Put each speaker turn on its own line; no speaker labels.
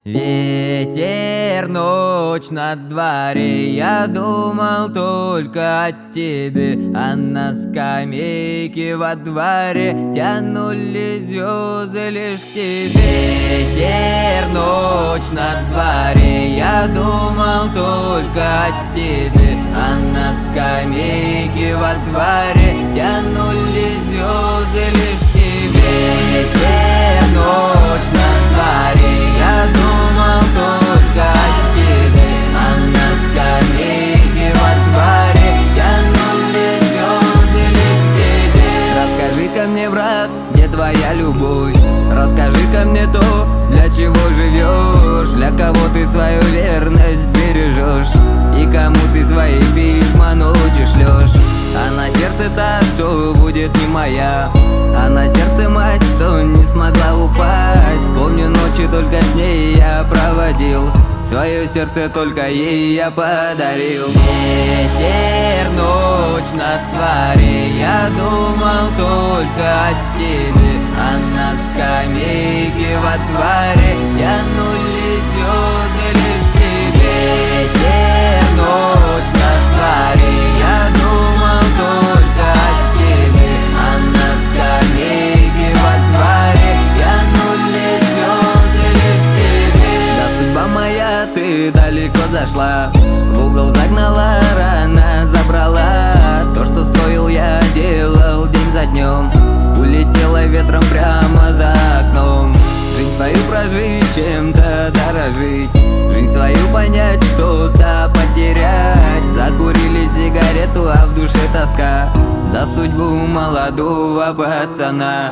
Ветер, ночь на дворе, я думал только о тебе, а на скамейке во дворе тянули звезды лишь к тебе. Ветер, ночь на дворе, я думал только о тебе, а на скамейке во дворе тянули звезды лишь к тебе. Ветер, ночь на дворе, я думал только о тебе, а на скамейке во дворе тянули звезды лишь к тебе. Расскажи-ка мне, брат, где твоя любовь? Расскажи-ка мне то, для чего живешь, для кого ты свою верность бережешь, и кому ты свои письма ночью шлешь. А на сердце та, что будет не моя, а на сердце мать, что не смогла упасть. Помню, ночи только с ней я проводил, свое сердце только ей я подарил. Ветер, ночь на дворе, я думал только о тебе, а на скамейке во дворе тянули звезды лишь к тебе. Ветер, ночь на дворе, я думал только о тебе, а на скамейке во дворе тянули звезды лишь к тебе. Да, судьба моя, ты далеко зашла, в угол загнала, рано забрала. То, что строил я, делал день за днем, улетела ветром прямо за окном. Жизнь свою прожить, чем-то дорожить, жизнь свою понять, что-то потерять. Закурили сигарету, а в душе тоска за судьбу молодого пацана.